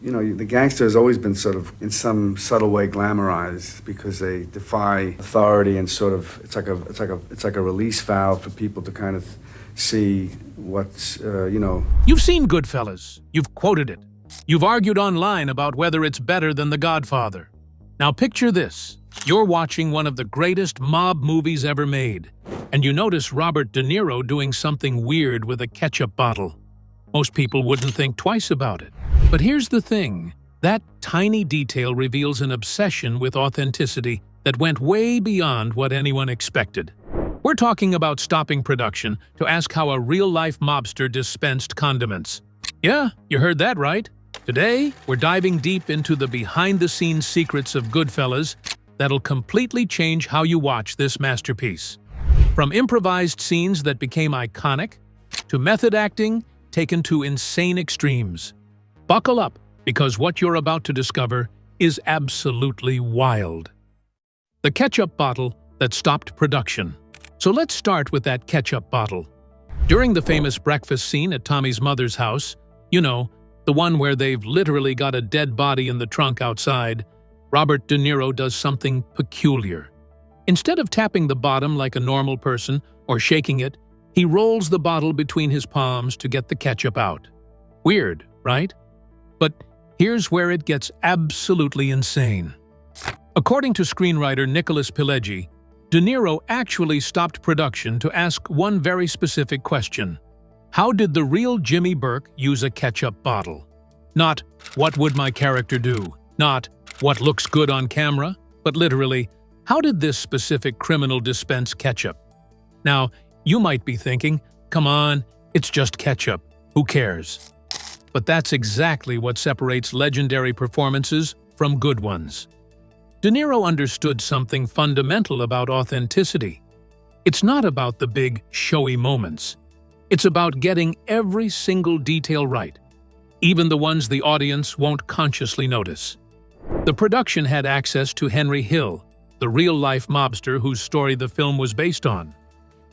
You know, the gangster has always been sort of, in some subtle way, glamorized because they defy authority and sort of it's like a release valve for people to kind of see what's You've seen Goodfellas. You've quoted it. You've argued online about whether it's better than The Godfather. Now picture this. You're watching one of the greatest mob movies ever made, and you notice Robert De Niro doing something weird with a ketchup bottle. Most people wouldn't think twice about it. But here's the thing. That tiny detail reveals an obsession with authenticity that went way beyond what anyone expected. We're talking about stopping production to ask how a real-life mobster dispensed condiments. Yeah, you heard that right. Today, we're diving deep into the behind-the-scenes secrets of Goodfellas that'll completely change how you watch this masterpiece. From improvised scenes that became iconic, to method acting taken to insane extremes. Buckle up, because what you're about to discover is absolutely wild. The ketchup bottle that stopped production. So let's start with that ketchup bottle. During the famous breakfast scene at Tommy's mother's house, you know, the one where they've literally got a dead body in the trunk outside, Robert De Niro does something peculiar. Instead of tapping the bottom like a normal person or shaking it, he rolls the bottle between his palms to get the ketchup out. Weird, right? But here's where it gets absolutely insane. According to screenwriter Nicholas Pileggi, De Niro actually stopped production to ask one very specific question. How did the real Jimmy Burke use a ketchup bottle? Not, what would my character do? Not, what looks good on camera? But literally, how did this specific criminal dispense ketchup? Now, you might be thinking, come on, it's just ketchup. Who cares? But that's exactly what separates legendary performances from good ones. De Niro understood something fundamental about authenticity. It's not about the big, showy moments. It's about getting every single detail right, even the ones the audience won't consciously notice. The production had access to Henry Hill, the real-life mobster whose story the film was based on.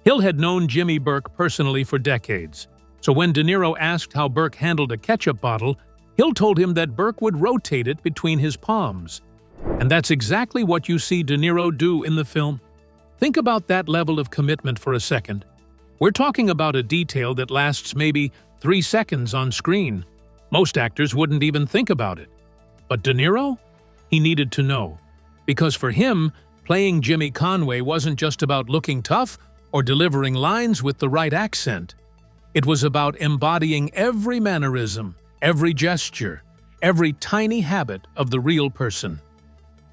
Hill had known Jimmy Burke personally for decades, so when De Niro asked how Burke handled a ketchup bottle, Hill told him that Burke would rotate it between his palms. And that's exactly what you see De Niro do in the film. Think about that level of commitment for a second. We're talking about a detail that lasts maybe 3 seconds on screen. Most actors wouldn't even think about it. But De Niro? He needed to know. Because for him, playing Jimmy Conway wasn't just about looking tough or delivering lines with the right accent. It was about embodying every mannerism, every gesture, every tiny habit of the real person.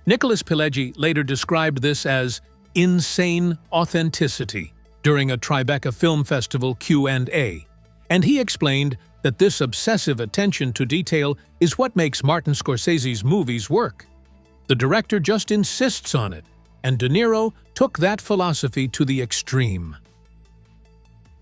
Nicholas Pileggi later described this as insane authenticity during a Tribeca Film Festival Q&A, and he explained that this obsessive attention to detail is what makes Martin Scorsese's movies work. The director just insists on it, and De Niro took that philosophy to the extreme.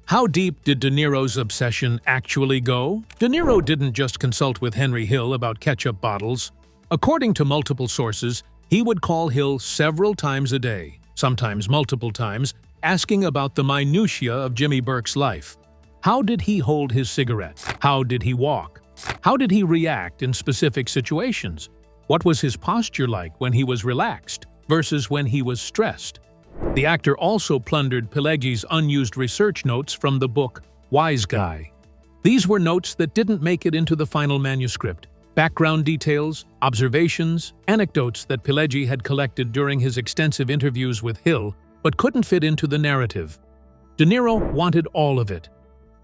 How deep did De Niro's obsession actually go? De Niro didn't just consult with Henry Hill about ketchup bottles. According to multiple sources, he would call Hill several times a day, sometimes multiple times, asking about the minutiae of Jimmy Burke's life. How did he hold his cigarette? How did he walk? How did he react in specific situations? What was his posture like when he was relaxed versus when he was stressed? The actor also plundered Pileggi's unused research notes from the book Wise Guy. These were notes that didn't make it into the final manuscript. Background details, observations, anecdotes that Pileggi had collected during his extensive interviews with Hill, but couldn't fit into the narrative. De Niro wanted all of it.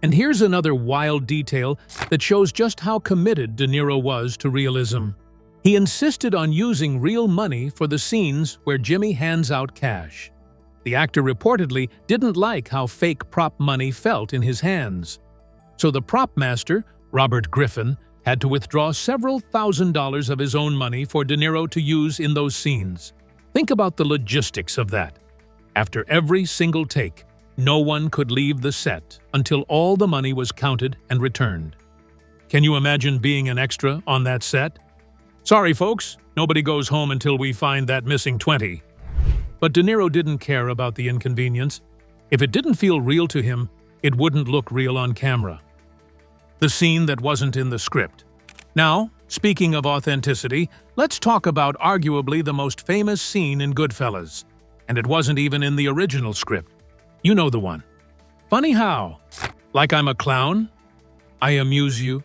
And here's another wild detail that shows just how committed De Niro was to realism. He insisted on using real money for the scenes where Jimmy hands out cash. The actor reportedly didn't like how fake prop money felt in his hands. So the prop master, Robert Griffin, had to withdraw several $1,000s of his own money for De Niro to use in those scenes. Think about the logistics of that. After every single take, no one could leave the set until all the money was counted and returned. Can you imagine being an extra on that set? Sorry, folks, nobody goes home until we find that missing 20. But De Niro didn't care about the inconvenience. If it didn't feel real to him, it wouldn't look real on camera. The scene that wasn't in the script. Now, Speaking of authenticity, let's talk about arguably the most famous scene in Goodfellas. And it wasn't even in the original script. You know the one. Funny how? Like I'm a clown? I amuse you?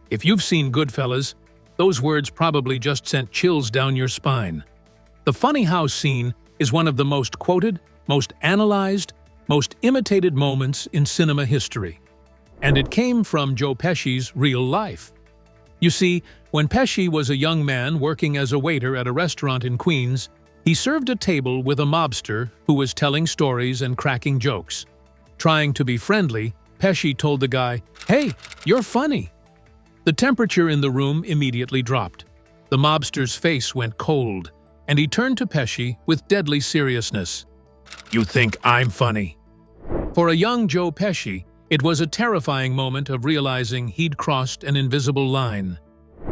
If you've seen Goodfellas, those words probably just sent chills down your spine. The funny how scene is one of the most quoted, most analyzed, most imitated moments in cinema history. And it came from Joe Pesci's real life. You see, when Pesci was a young man working as a waiter at a restaurant in Queens, he served a table with a mobster who was telling stories and cracking jokes. Trying to be friendly, Pesci told the guy, "Hey, you're funny." The temperature in the room immediately dropped. The mobster's face went cold, and he turned to Pesci with deadly seriousness. "You think I'm funny?" For a young Joe Pesci, it was a terrifying moment of realizing he'd crossed an invisible line.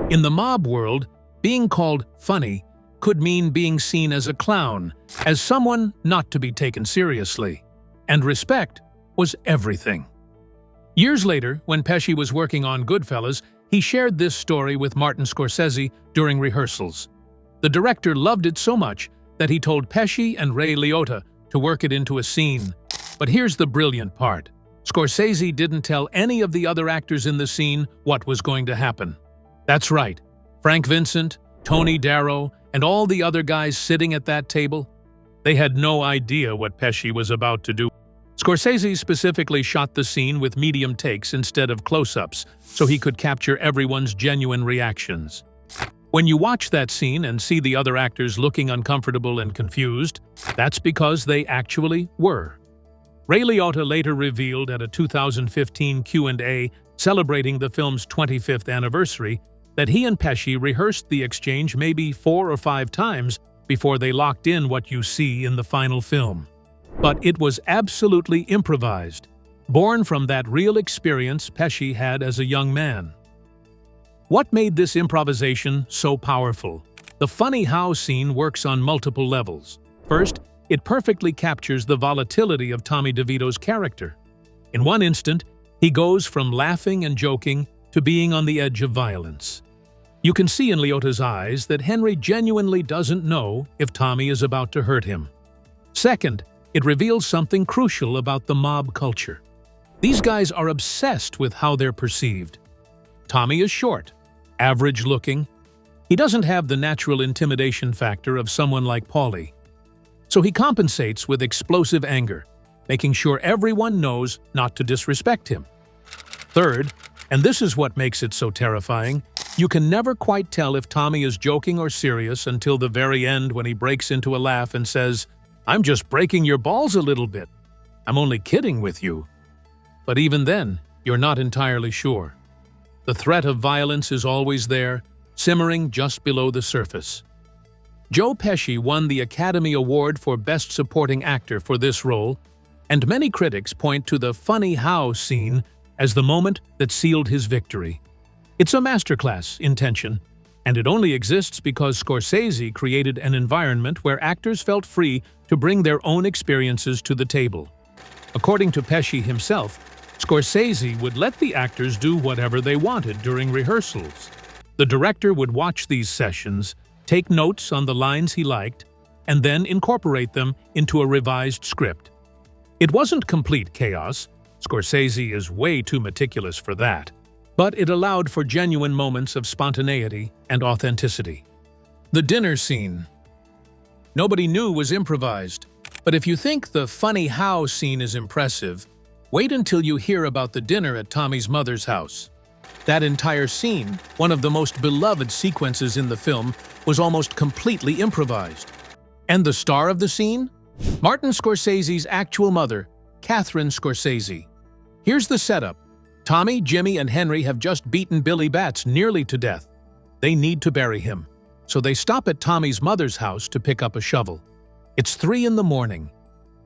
In the mob world, being called funny could mean being seen as a clown, as someone not to be taken seriously. And respect was everything. Years later, when Pesci was working on Goodfellas, he shared this story with Martin Scorsese during rehearsals. The director loved it so much that he told Pesci and Ray Liotta to work it into a scene. But here's the brilliant part. Scorsese didn't tell any of the other actors in the scene what was going to happen. That's right, Frank Vincent, Tony Darrow, and all the other guys sitting at that table, they had no idea what Pesci was about to do. Scorsese specifically shot the scene with medium takes instead of close-ups, so he could capture everyone's genuine reactions. When you watch that scene and see the other actors looking uncomfortable and confused, that's because they actually were. Ray Liotta later revealed at a 2015 Q&A celebrating the film's 25th anniversary that he and Pesci rehearsed the exchange maybe 4 or 5 times before they locked in what you see in the final film. But it was absolutely improvised, born from that real experience Pesci had as a young man. What made this improvisation so powerful? The funny how scene works on multiple levels. First, it perfectly captures the volatility of Tommy DeVito's character. In one instant, he goes from laughing and joking to being on the edge of violence. You can see in Liotta's eyes that Henry genuinely doesn't know if Tommy is about to hurt him. Second, it reveals something crucial about the mob culture. These guys are obsessed with how they're perceived. Tommy is short, average-looking. He doesn't have the natural intimidation factor of someone like Paulie. So he compensates with explosive anger, making sure everyone knows not to disrespect him. Third, and this is what makes it so terrifying, you can never quite tell if Tommy is joking or serious until the very end when he breaks into a laugh and says, "I'm just breaking your balls a little bit. I'm only kidding with you." But even then, you're not entirely sure. The threat of violence is always there, simmering just below the surface. Joe Pesci won the Academy Award for Best Supporting Actor for this role, and many critics point to the funny how scene as the moment that sealed his victory. It's a masterclass in tension, and it only exists because Scorsese created an environment where actors felt free to bring their own experiences to the table. According to Pesci himself, Scorsese would let the actors do whatever they wanted during rehearsals. The director would watch these sessions, take notes on the lines he liked, and then incorporate them into a revised script. It wasn't complete chaos. Scorsese is way too meticulous for that. But it allowed for genuine moments of spontaneity and authenticity. The dinner scene. Nobody knew was improvised. But if you think the funny how scene is impressive, wait until you hear about the dinner at Tommy's mother's house. That entire scene, one of the most beloved sequences in the film, was almost completely improvised. And the star of the scene? Martin Scorsese's actual mother, Catherine Scorsese. Here's the setup. Tommy, Jimmy, and Henry have just beaten Billy Batts nearly to death. They need to bury him, so they stop at Tommy's mother's house to pick up a shovel. It's 3 in the morning.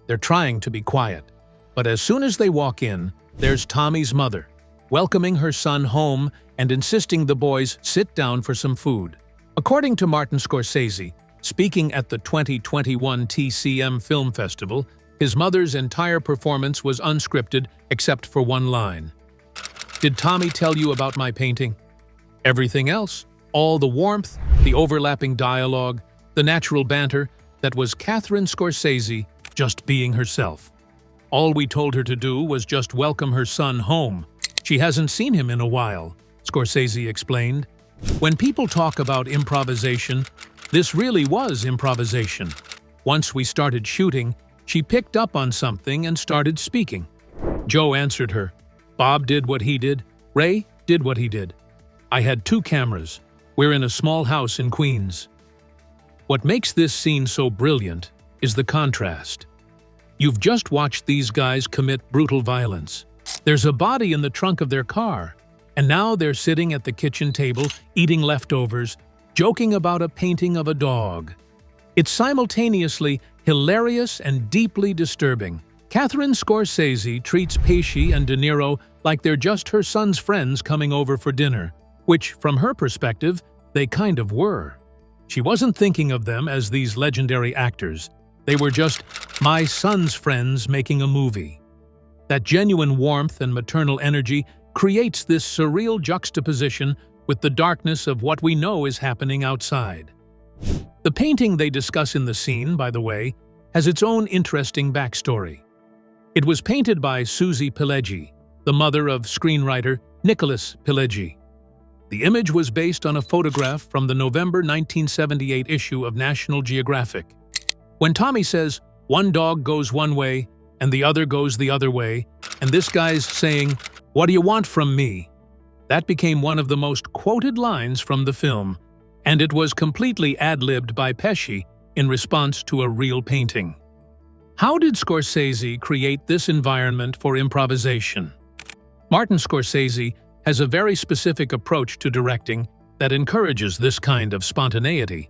They're trying to be quiet, but as soon as they walk in, there's Tommy's mother, welcoming her son home and insisting the boys sit down for some food. According to Martin Scorsese, speaking at the 2021 TCM Film Festival, his mother's entire performance was unscripted except for one line. "Did Tommy tell you about my painting?" Everything else, all the warmth, the overlapping dialogue, the natural banter, that was Catherine Scorsese just being herself. All we told her to do was just welcome her son home. She hasn't seen him in a while, Scorsese explained. When people talk about improvisation, this really was improvisation. Once we started shooting, she picked up on something and started speaking. Joe answered her. Bob did what he did. Ray did what he did. I had 2 cameras. We're in a small house in Queens. What makes this scene so brilliant is the contrast. You've just watched these guys commit brutal violence. There's a body in the trunk of their car, and now they're sitting at the kitchen table, eating leftovers, joking about a painting of a dog. It's simultaneously hilarious and deeply disturbing. Catherine Scorsese treats Pesci and De Niro like they're just her son's friends coming over for dinner, which, from her perspective, they kind of were. She wasn't thinking of them as these legendary actors. They were just my son's friends making a movie. That genuine warmth and maternal energy creates this surreal juxtaposition with the darkness of what we know is happening outside. The painting they discuss in the scene, by the way, has its own interesting backstory. It was painted by Susie Pileggi, the mother of screenwriter Nicholas Pileggi. The image was based on a photograph from the November 1978 issue of National Geographic. When Tommy says, "One dog goes one way and the other goes the other way," and this guy's saying, "What do you want from me?" that became one of the most quoted lines from the film, and it was completely ad-libbed by Pesci in response to a real painting. How did Scorsese create this environment for improvisation? Martin Scorsese has a very specific approach to directing that encourages this kind of spontaneity.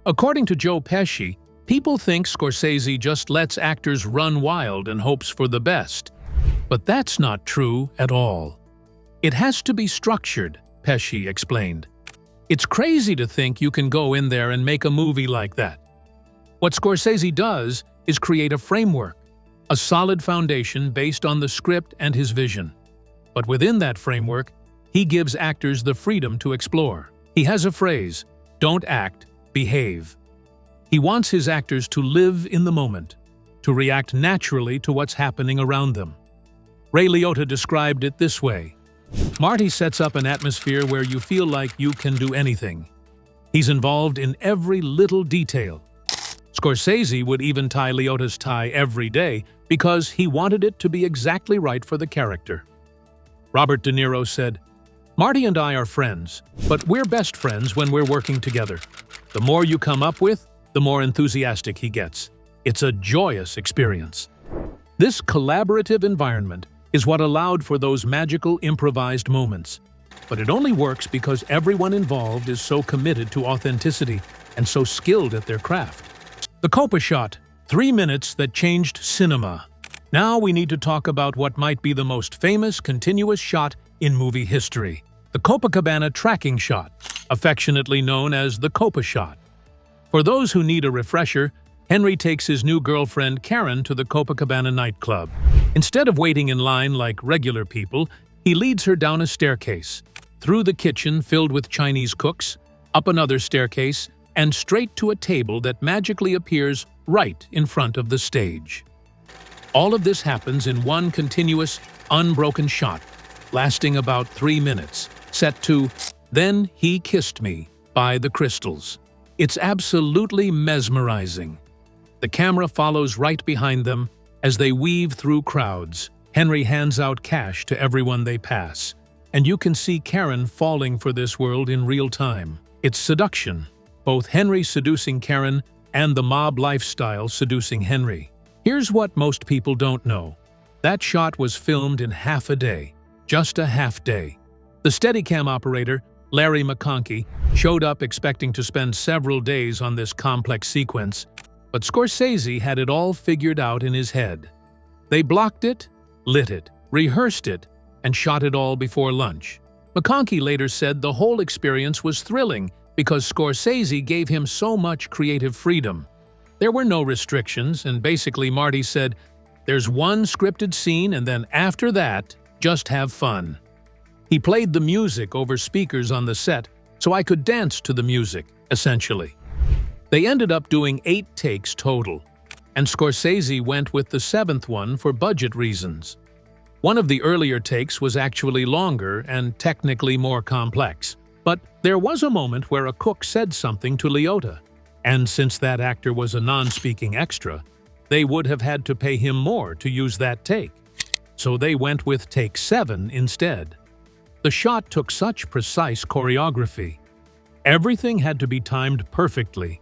According to Joe Pesci, people think Scorsese just lets actors run wild and hopes for the best. But that's not true at all. It has to be structured, Pesci explained. It's crazy to think you can go in there and make a movie like that. What Scorsese does is create a framework, a solid foundation based on the script and his vision. But within that framework, he gives actors the freedom to explore. He has a phrase, "Don't act, behave." He wants his actors to live in the moment, to react naturally to what's happening around them. Ray Liotta described it this way. Marty sets up an atmosphere where you feel like you can do anything. He's involved in every little detail. Scorsese would even tie Liotta's tie every day because he wanted it to be exactly right for the character. Robert De Niro said, "Marty and I are friends, but we're best friends when we're working together. The more you come up with, the more enthusiastic he gets. It's a joyous experience." This collaborative environment is what allowed for those magical improvised moments. But it only works because everyone involved is so committed to authenticity and so skilled at their craft. The Copa shot, 3 minutes that changed cinema. Now we need to talk about what might be the most famous continuous shot in movie history. The Copa Cabana tracking shot, affectionately known as the Copa shot. For those who need a refresher, Henry takes his new girlfriend Karen to the Copa Cabana nightclub. Instead of waiting in line like regular people, he leads her down a staircase, through the kitchen filled with Chinese cooks, up another staircase, and straight to a table that magically appears right in front of the stage. All of this happens in one continuous, unbroken shot, lasting about 3 minutes, set to "Then He Kissed Me" by the Crystals. It's absolutely mesmerizing. The camera follows right behind them as they weave through crowds. Henry hands out cash to everyone they pass, and you can see Karen falling for this world in real time. It's seduction, both Henry seducing Karen and the mob lifestyle seducing Henry. Here's what most people don't know. That shot was filmed in half a day, just a half day. The Steadicam operator, Larry McConkey, showed up expecting to spend several days on this complex sequence, but Scorsese had it all figured out in his head. They blocked it, lit it, rehearsed it, and shot it all before lunch. McConkey later said the whole experience was thrilling because Scorsese gave him so much creative freedom. There were no restrictions, and basically Marty said, "There's one scripted scene, and then after that, just have fun." He played the music over speakers on the set so I could dance to the music, essentially. They ended up doing 8 takes total, and Scorsese went with the 7th one for budget reasons. One of the earlier takes was actually longer and technically more complex, but there was a moment where a cook said something to Liotta, and since that actor was a non-speaking extra, they would have had to pay him more to use that take. So they went with take 7 instead. The shot took such precise choreography. Everything had to be timed perfectly.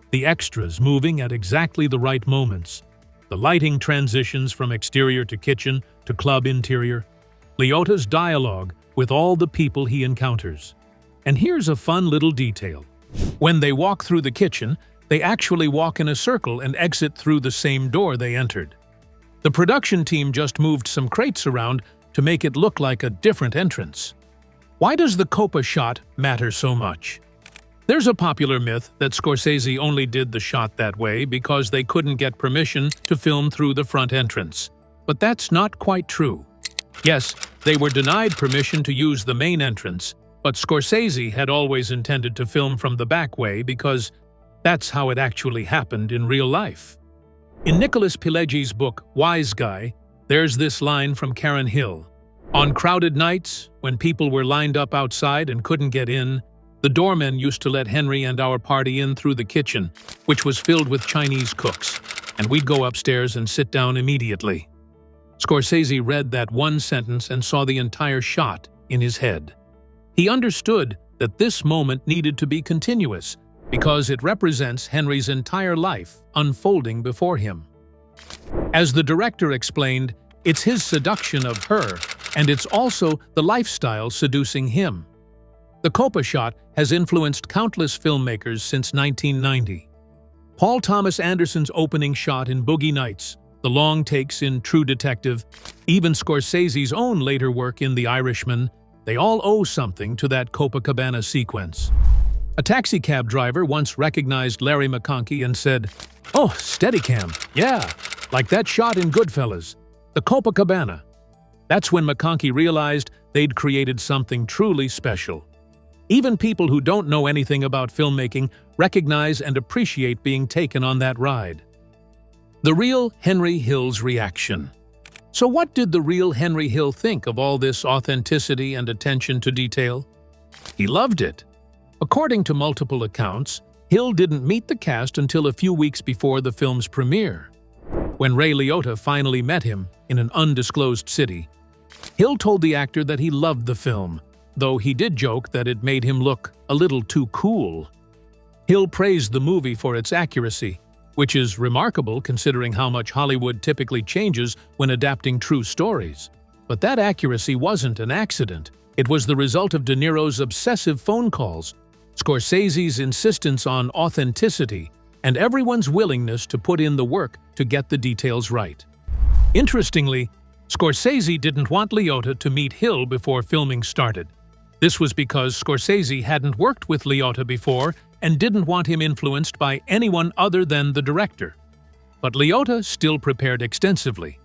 The extras moving at exactly the right moments. The lighting transitions from exterior to kitchen to club interior. Liotta's dialogue with all the people he encounters. And here's a fun little detail. When they walk through the kitchen, they actually walk in a circle and exit through the same door they entered. The production team just moved some crates around to make it look like a different entrance. Why does the Copa shot matter so much? There's a popular myth that Scorsese only did the shot that way because they couldn't get permission to film through the front entrance. But that's not quite true. Yes, they were denied permission to use the main entrance, but Scorsese had always intended to film from the back way because that's how it actually happened in real life. In Nicholas Pileggi's book, Wise Guy, there's this line from Karen Hill. On crowded nights, when people were lined up outside and couldn't get in, the doormen used to let Henry and our party in through the kitchen, which was filled with Chinese cooks, and we'd go upstairs and sit down immediately. Scorsese read that one sentence and saw the entire shot in his head. He understood that this moment needed to be continuous because it represents Henry's entire life unfolding before him. As the director explained, it's his seduction of her, and it's also the lifestyle seducing him. The Copa shot has influenced countless filmmakers since 1990. Paul Thomas Anderson's opening shot in Boogie Nights, the long takes in True Detective, even Scorsese's own later work in The Irishman, they all owe something to that Copa Cabana sequence. A taxicab driver once recognized Larry McConkey and said, "Oh, Steadicam, yeah, like that shot in Goodfellas, the Copa Cabana." That's when McConkey realized they'd created something truly special. Even people who don't know anything about filmmaking recognize and appreciate being taken on that ride. The real Henry Hill's reaction. So what did the real Henry Hill think of all this authenticity and attention to detail? He loved it. According to multiple accounts, Hill didn't meet the cast until a few weeks before the film's premiere. When Ray Liotta finally met him in an undisclosed city, Hill told the actor that he loved the film, though he did joke that it made him look a little too cool. Hill praised the movie for its accuracy, which is remarkable considering how much Hollywood typically changes when adapting true stories. But that accuracy wasn't an accident. It was the result of De Niro's obsessive phone calls, Scorsese's insistence on authenticity, and everyone's willingness to put in the work to get the details right. Interestingly, Scorsese didn't want Liotta to meet Hill before filming started. This was because Scorsese hadn't worked with Liotta before and didn't want him influenced by anyone other than the director. But Liotta still prepared extensively,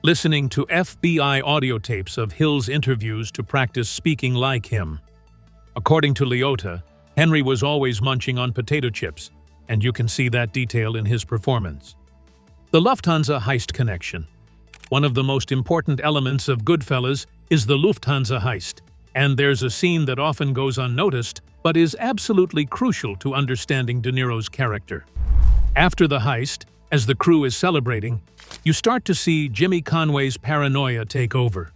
listening to FBI audio tapes of Hill's interviews to practice speaking like him. According to Liotta, Henry was always munching on potato chips, and you can see that detail in his performance. The Lufthansa heist connection. One of the most important elements of Goodfellas is the Lufthansa heist, and there's a scene that often goes unnoticed but is absolutely crucial to understanding De Niro's character. After the heist, as the crew is celebrating, you start to see Jimmy Conway's paranoia take over.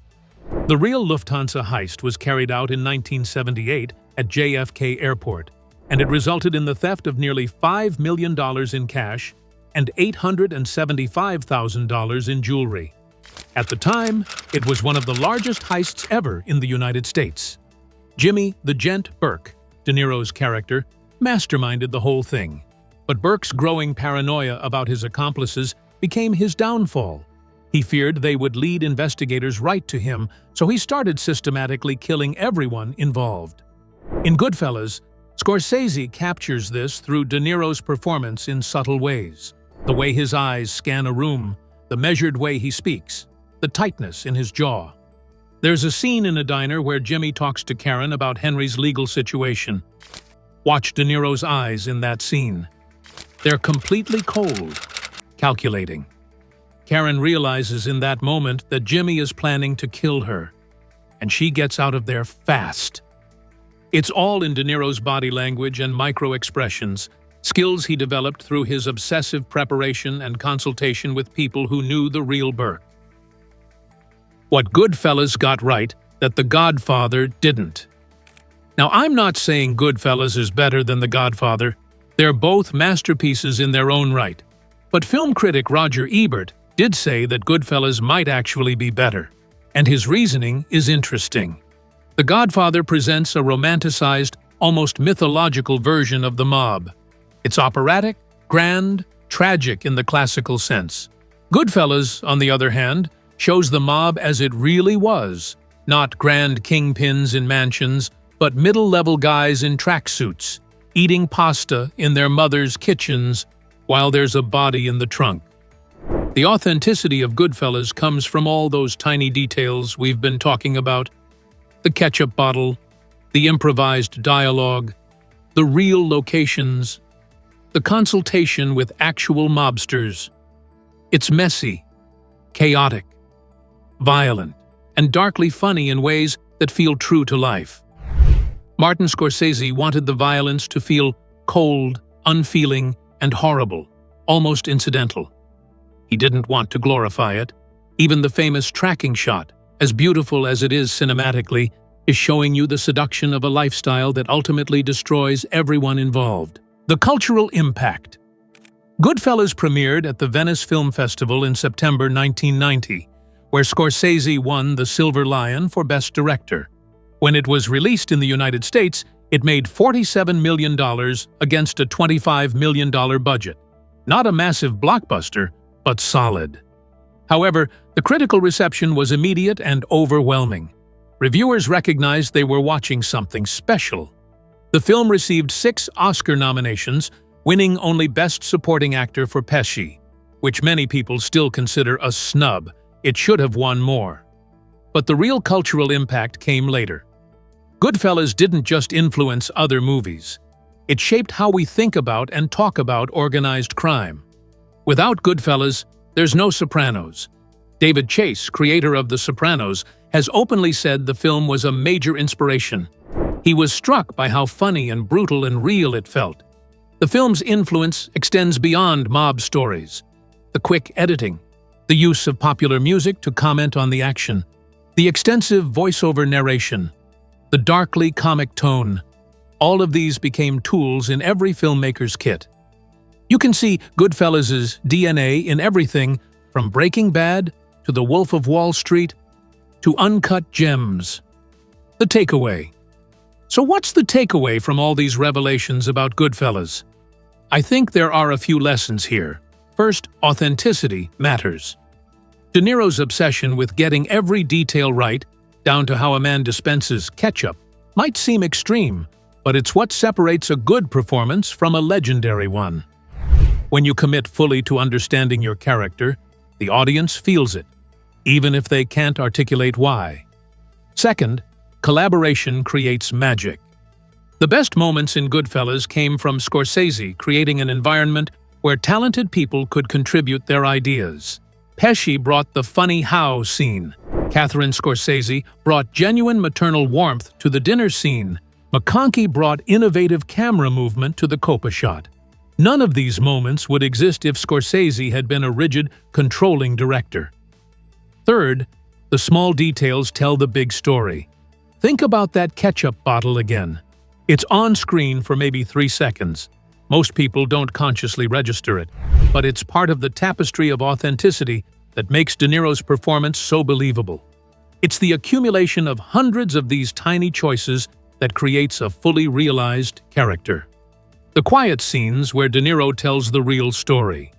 The real Lufthansa heist was carried out in 1978 at JFK Airport, and it resulted in the theft of nearly $5 million in cash and $875,000 in jewelry. At the time, it was one of the largest heists ever in the United States. Jimmy "the Gent" Burke, De Niro's character, masterminded the whole thing. But Burke's growing paranoia about his accomplices became his downfall. He feared they would lead investigators right to him, so he started systematically killing everyone involved. In Goodfellas, Scorsese captures this through De Niro's performance in subtle ways. The way his eyes scan a room, the measured way he speaks, the tightness in his jaw. There's a scene in a diner where Jimmy talks to Karen about Henry's legal situation. Watch De Niro's eyes in that scene. They're completely cold, calculating. Karen realizes in that moment that Jimmy is planning to kill her, and she gets out of there fast. It's all in De Niro's body language and micro-expressions, skills he developed through his obsessive preparation and consultation with people who knew the real Burke. What Goodfellas got right that The Godfather didn't. Now, I'm not saying Goodfellas is better than The Godfather. They're both masterpieces in their own right. But film critic Roger Ebert did say that Goodfellas might actually be better, and his reasoning is interesting. The Godfather presents a romanticized, almost mythological version of the mob. It's operatic, grand, tragic in the classical sense. Goodfellas, on the other hand, shows the mob as it really was, not grand kingpins in mansions, but middle-level guys in tracksuits, eating pasta in their mother's kitchens while there's a body in the trunk. The authenticity of Goodfellas comes from all those tiny details we've been talking about: the ketchup bottle, the improvised dialogue, the real locations, the consultation with actual mobsters. It's messy, chaotic, violent, and darkly funny in ways that feel true to life. Martin Scorsese wanted the violence to feel cold, unfeeling, and horrible, almost incidental. He didn't want to glorify it. Even the famous tracking shot, as beautiful as it is cinematically, is showing you the seduction of a lifestyle that ultimately destroys everyone involved. The cultural impact. Goodfellas premiered at the Venice Film Festival in September 1990, where Scorsese won the Silver Lion for Best Director. When it was released in the United States, it made $47 million against a $25 million budget. Not a massive blockbuster, but solid. However, the critical reception was immediate and overwhelming. Reviewers recognized they were watching something special. The film received 6 Oscar nominations, winning only Best Supporting Actor for Pesci, which many people still consider a snub. It should have won more. But the real cultural impact came later. Goodfellas didn't just influence other movies. It shaped how we think about and talk about organized crime. Without Goodfellas, there's no Sopranos. David Chase, creator of The Sopranos, has openly said the film was a major inspiration. He was struck by how funny and brutal and real it felt. The film's influence extends beyond mob stories. The quick editing, the use of popular music to comment on the action, the extensive voiceover narration, the darkly comic tone, all of these became tools in every filmmaker's kit. You can see Goodfellas' DNA in everything from Breaking Bad to The Wolf of Wall Street to Uncut Gems. The takeaway. So what's the takeaway from all these revelations about Goodfellas? I think there are a few lessons here. First, authenticity matters. De Niro's obsession with getting every detail right, down to how a man dispenses ketchup, might seem extreme, but it's what separates a good performance from a legendary one. When you commit fully to understanding your character, the audience feels it, even if they can't articulate why. Second, collaboration creates magic. The best moments in Goodfellas came from Scorsese creating an environment where talented people could contribute their ideas. Pesci brought the funny how scene. Catherine Scorsese brought genuine maternal warmth to the dinner scene. McConkie brought innovative camera movement to the Copa shot. None of these moments would exist if Scorsese had been a rigid, controlling director. Third, the small details tell the big story. Think about that ketchup bottle again. It's on screen for maybe 3 seconds. Most people don't consciously register it, but it's part of the tapestry of authenticity that makes De Niro's performance so believable. It's the accumulation of hundreds of these tiny choices that creates a fully realized character. The quiet scenes where De Niro tells the real story.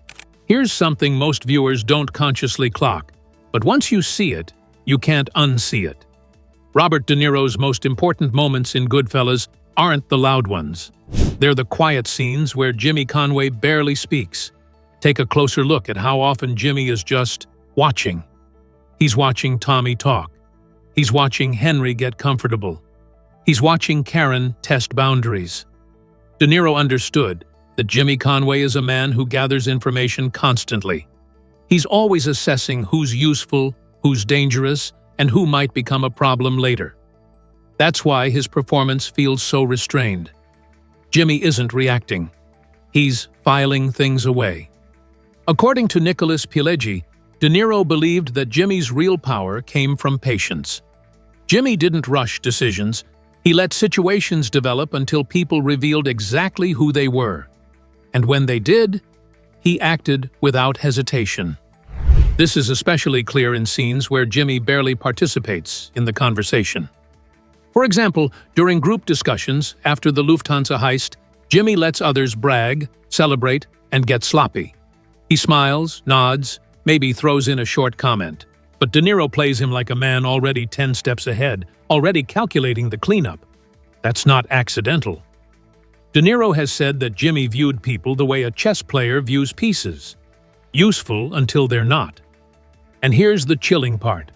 Here's something most viewers don't consciously clock, but once you see it, you can't unsee it. Robert De Niro's most important moments in Goodfellas aren't the loud ones. They're the quiet scenes where Jimmy Conway barely speaks. Take a closer look at how often Jimmy is just watching. He's watching Tommy talk. He's watching Henry get comfortable. He's watching Karen test boundaries. De Niro understood that Jimmy Conway is a man who gathers information constantly. He's always assessing who's useful, who's dangerous, and who might become a problem later. That's why his performance feels so restrained. Jimmy isn't reacting. He's filing things away. According to Nicholas Pileggi, De Niro believed that Jimmy's real power came from patience. Jimmy didn't rush decisions. He let situations develop until people revealed exactly who they were. And when they did, he acted without hesitation. This is especially clear in scenes where Jimmy barely participates in the conversation. For example, during group discussions after the Lufthansa heist, Jimmy lets others brag, celebrate, and get sloppy. He smiles, nods, maybe throws in a short comment. But De Niro plays him like a man already 10 steps ahead, already calculating the cleanup. That's not accidental. De Niro has said that Jimmy viewed people the way a chess player views pieces. Useful until they're not. And here's the chilling part.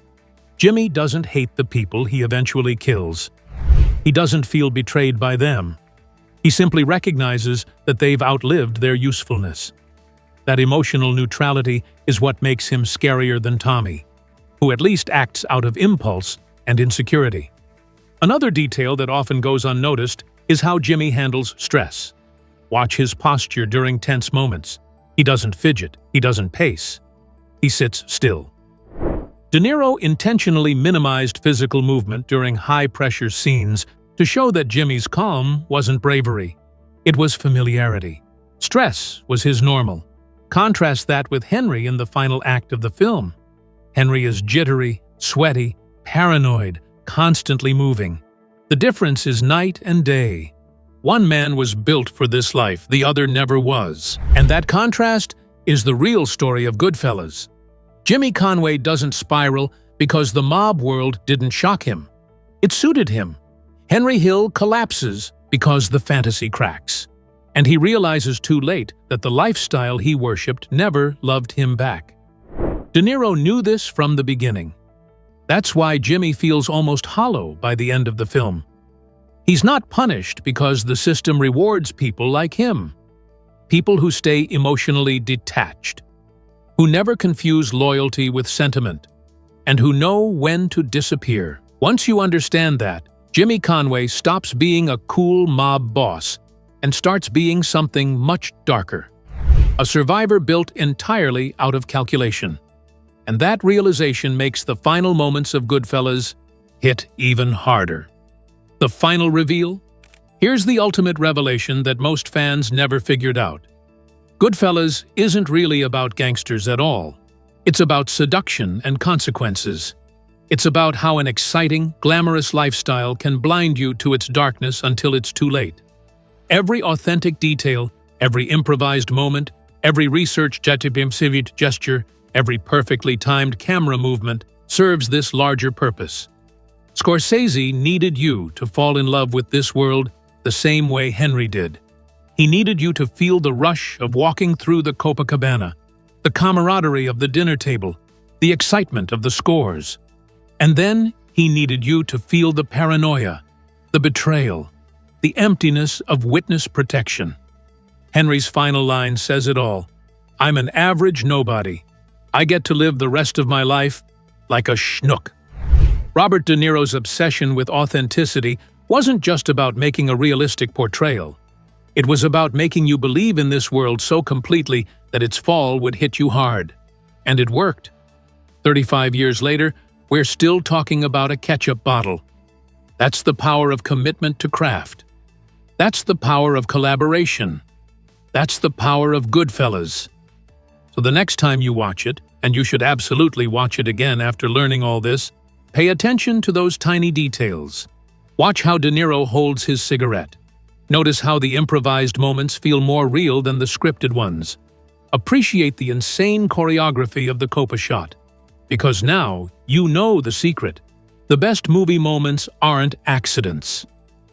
Jimmy doesn't hate the people he eventually kills. He doesn't feel betrayed by them. He simply recognizes that they've outlived their usefulness. That emotional neutrality is what makes him scarier than Tommy, who at least acts out of impulse and insecurity. Another detail that often goes unnoticed is how Jimmy handles stress. Watch his posture during tense moments. He doesn't fidget, he doesn't pace. He sits still. De Niro intentionally minimized physical movement during high-pressure scenes to show that Jimmy's calm wasn't bravery. It was familiarity. Stress was his normal. Contrast that with Henry in the final act of the film. Henry is jittery, sweaty, paranoid, constantly moving. The difference is night and day. One man was built for this life, the other never was. And that contrast is the real story of Goodfellas. Jimmy Conway doesn't spiral because the mob world didn't shock him. It suited him. Henry Hill collapses because the fantasy cracks. And he realizes too late that the lifestyle he worshipped never loved him back. De Niro knew this from the beginning. That's why Jimmy feels almost hollow by the end of the film. He's not punished because the system rewards people like him. People who stay emotionally detached, who never confuse loyalty with sentiment, and who know when to disappear. Once you understand that, Jimmy Conway stops being a cool mob boss and starts being something much darker. A survivor built entirely out of calculation. And that realization makes the final moments of Goodfellas hit even harder. The final reveal? Here's the ultimate revelation that most fans never figured out. Goodfellas isn't really about gangsters at all. It's about seduction and consequences. It's about how an exciting, glamorous lifestyle can blind you to its darkness until it's too late. Every authentic detail, every improvised moment, every researched gesture, every perfectly timed camera movement serves this larger purpose. Scorsese needed you to fall in love with this world the same way Henry did. He needed you to feel the rush of walking through the Copa Cabana, the camaraderie of the dinner table, the excitement of the scores. And then he needed you to feel the paranoia, the betrayal, the emptiness of witness protection. Henry's final line says it all. I'm an average nobody. I get to live the rest of my life like a schnook. Robert De Niro's obsession with authenticity wasn't just about making a realistic portrayal. It was about making you believe in this world so completely that its fall would hit you hard. And it worked. 35 years later, we're still talking about a ketchup bottle. That's the power of commitment to craft. That's the power of collaboration. That's the power of Goodfellas. So the next time you watch it, and you should absolutely watch it again after learning all this, pay attention to those tiny details. Watch how De Niro holds his cigarette. Notice how the improvised moments feel more real than the scripted ones. Appreciate the insane choreography of the Copa shot. Because now, you know the secret. The best movie moments aren't accidents.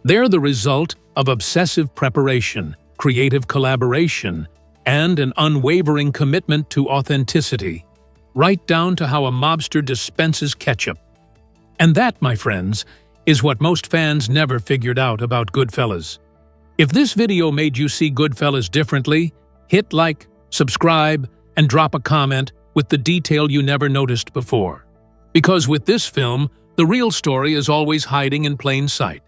They're the result of obsessive preparation, creative collaboration, and an unwavering commitment to authenticity. Right down to how a mobster dispenses ketchup. And that, my friends, is what most fans never figured out about Goodfellas. If this video made you see Goodfellas differently, hit like, subscribe, and drop a comment with the detail you never noticed before. Because with this film, the real story is always hiding in plain sight.